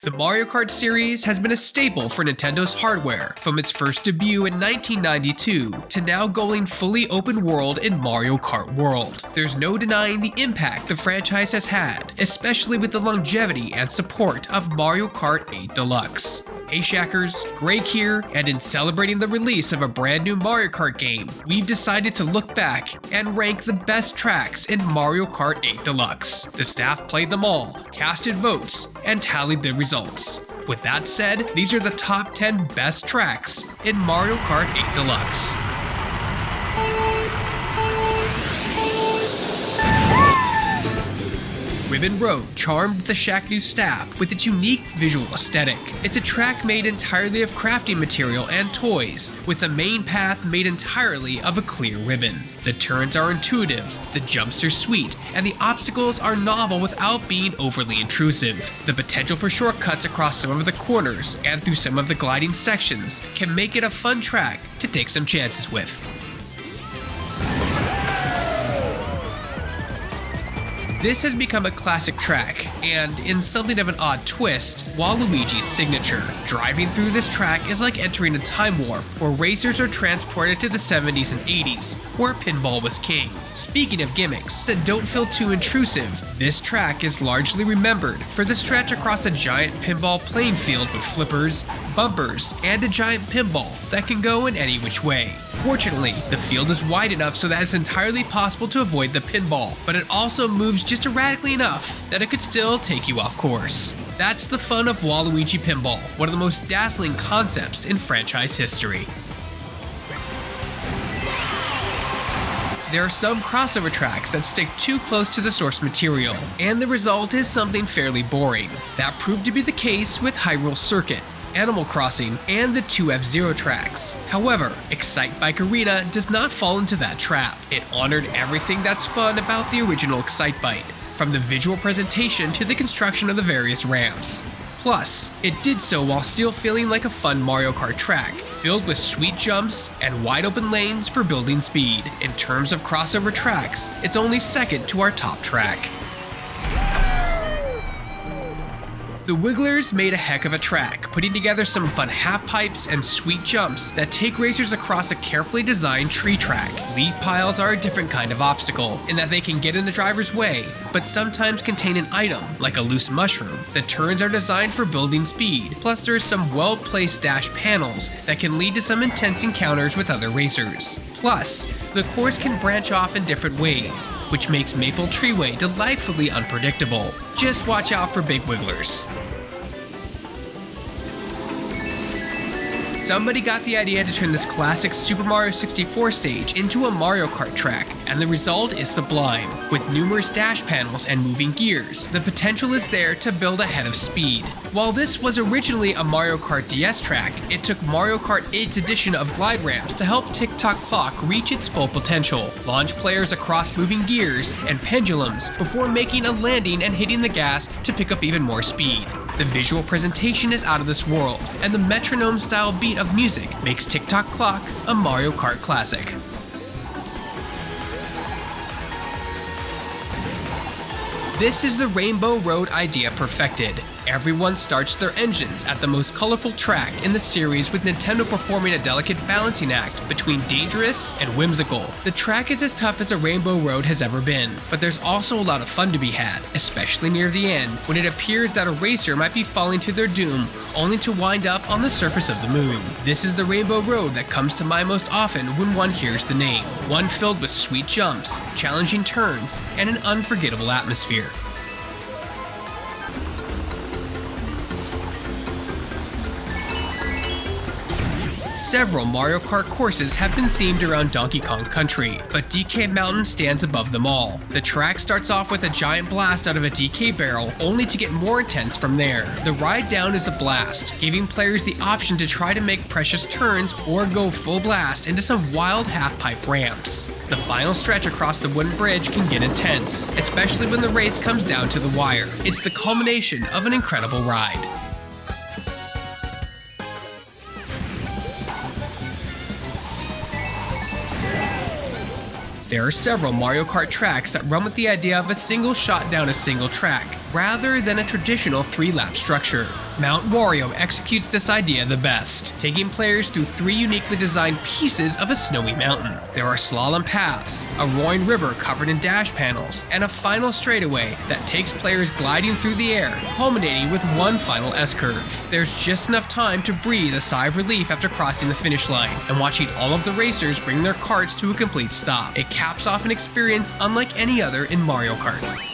The Mario Kart series has been a staple for Nintendo's hardware, from its first debut in 1992 to now going fully open world in Mario Kart World. There's no denying the impact the franchise has had, especially with the longevity and support of Mario Kart 8 Deluxe. Hey Shackers, Greg here, and in celebrating the release of a brand new Mario Kart game, we've decided to look back and rank the best tracks in Mario Kart 8 Deluxe. The staff played them all, casted votes, and tallied the results. With that said, these are the top 10 best tracks in Mario Kart 8 Deluxe. Ribbon Road charmed the Shacknews staff with its unique visual aesthetic. It's a track made entirely of crafting material and toys, with the main path made entirely of a clear ribbon. The turns are intuitive, the jumps are sweet, and the obstacles are novel without being overly intrusive. The potential for shortcuts across some of the corners and through some of the gliding sections can make it a fun track to take some chances with. This has become a classic track, and in something of an odd twist, Waluigi's signature. Driving through this track is like entering a time warp, where racers are transported to the 70s and 80s, where pinball was king. Speaking of gimmicks that don't feel too intrusive, this track is largely remembered for the stretch across a giant pinball playing field with flippers, bumpers, and a giant pinball that can go in any which way. Fortunately, the field is wide enough so that it's entirely possible to avoid the pinball, but it also moves just erratically enough that it could still take you off course. That's the fun of Waluigi Pinball, one of the most dazzling concepts in franchise history. There are some crossover tracks that stick too close to the source material, and the result is something fairly boring. That proved to be the case with Hyrule Circuit, Animal Crossing, and the 2 F-Zero tracks. However, Excite Bike Arena does not fall into that trap. It honored everything that's fun about the original Excite Bike, from the visual presentation to the construction of the various ramps. Plus, it did so while still feeling like a fun Mario Kart track, filled with sweet jumps and wide open lanes for building speed. In terms of crossover tracks, it's only second to our top track. The Wigglers made a heck of a track, putting together some fun half pipes and sweet jumps that take racers across a carefully designed tree track. Leaf piles are a different kind of obstacle, in that they can get in the driver's way, but sometimes contain an item, like a loose mushroom. The turns are designed for building speed, plus there are some well-placed dash panels that can lead to some intense encounters with other racers. Plus, the course can branch off in different ways, which makes Maple Treeway delightfully unpredictable. Just watch out for big wigglers. Somebody got the idea to turn this classic Super Mario 64 stage into a Mario Kart track, and the result is sublime. With numerous dash panels and moving gears, the potential is there to build ahead of speed. While this was originally a Mario Kart DS track, it took Mario Kart 8's addition of glide ramps to help Tick-Tock Clock reach its full potential, launch players across moving gears and pendulums before making a landing and hitting the gas to pick up even more speed. The visual presentation is out of this world, and the metronome-style beat of music makes Tick-Tock Clock a Mario Kart classic. This is the Rainbow Road idea perfected. Everyone starts their engines at the most colorful track in the series, with Nintendo performing a delicate balancing act between dangerous and whimsical. The track is as tough as a Rainbow Road has ever been, but there's also a lot of fun to be had, especially near the end, when it appears that a racer might be falling to their doom, only to wind up on the surface of the moon. This is the Rainbow Road that comes to mind most often when one hears the name, one filled with sweet jumps, challenging turns, and an unforgettable atmosphere. Several Mario Kart courses have been themed around Donkey Kong Country, but DK Mountain stands above them all. The track starts off with a giant blast out of a DK barrel, only to get more intense from there. The ride down is a blast, giving players the option to try to make precious turns or go full blast into some wild half-pipe ramps. The final stretch across the wooden bridge can get intense, especially when the race comes down to the wire. It's the culmination of an incredible ride. There are several Mario Kart tracks that run with the idea of a single shot down a single track, rather than a traditional 3-lap structure. Mount Wario executes this idea the best, taking players through 3 uniquely designed pieces of a snowy mountain. There are slalom paths, a roaring river covered in dash panels, and a final straightaway that takes players gliding through the air, culminating with one final S-curve. There's just enough time to breathe a sigh of relief after crossing the finish line and watching all of the racers bring their carts to a complete stop. It caps off an experience unlike any other in Mario Kart.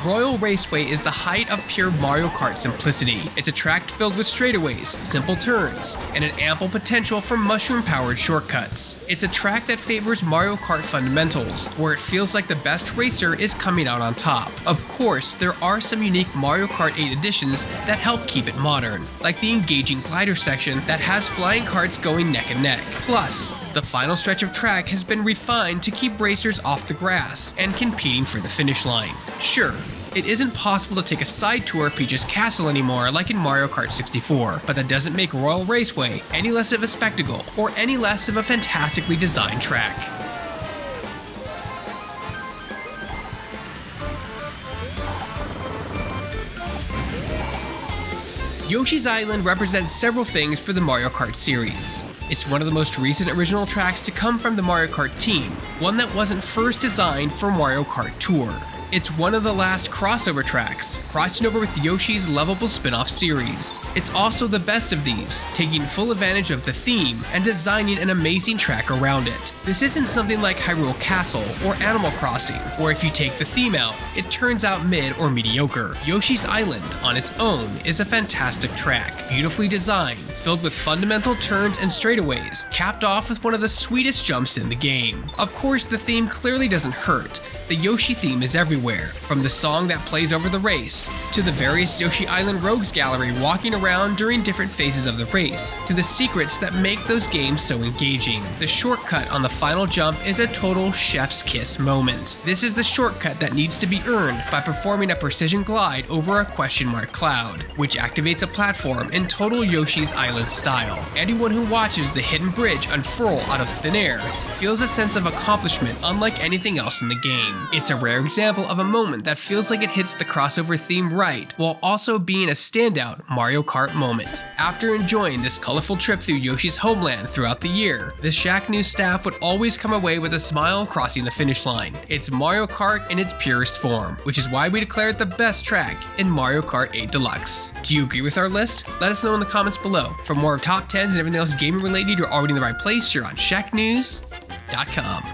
Royal Raceway is the height of pure Mario Kart simplicity. It's a track filled with straightaways, simple turns, and an ample potential for mushroom-powered shortcuts. It's a track that favors Mario Kart fundamentals, where it feels like the best racer is coming out on top. Of course, there are some unique Mario Kart 8 additions that help keep it modern, like the engaging glider section that has flying carts going neck and neck. Plus, the final stretch of track has been refined to keep racers off the grass and competing for the finish line. Sure, it isn't possible to take a side tour of Peach's castle anymore like in Mario Kart 64, but that doesn't make Royal Raceway any less of a spectacle or any less of a fantastically designed track. Yoshi's Island represents several things for the Mario Kart series. It's one of the most recent original tracks to come from the Mario Kart team, one that wasn't first designed for Mario Kart Tour. It's one of the last crossover tracks, crossing over with Yoshi's lovable spin-off series. It's also the best of these, taking full advantage of the theme and designing an amazing track around it. This isn't something like Hyrule Castle or Animal Crossing, where if you take the theme out, it turns out mid or mediocre. Yoshi's Island, on its own, is a fantastic track, beautifully designed, filled with fundamental turns and straightaways, capped off with one of the sweetest jumps in the game. Of course, the theme clearly doesn't hurt. The Yoshi theme is everywhere, from the song that plays over the race, to the various Yoshi Island rogues gallery walking around during different phases of the race, to the secrets that make those games so engaging. The shortcut on the final jump is a total chef's kiss moment. This is the shortcut that needs to be earned by performing a precision glide over a question mark cloud, which activates a platform in total Yoshi's Island style. Anyone who watches the hidden bridge unfurl out of thin air feels a sense of accomplishment unlike anything else in the game. It's a rare example of a moment that feels like it hits the crossover theme right, while also being a standout Mario Kart moment. After enjoying this colorful trip through Yoshi's homeland throughout the year, the Shacknews staff would always come away with a smile crossing the finish line. It's Mario Kart in its purest form, which is why we declare it the best track in Mario Kart 8 Deluxe. Do you agree with our list? Let us know in the comments below. For more top 10s and everything else gaming related, you're already in the right place. You're on Shacknews.com.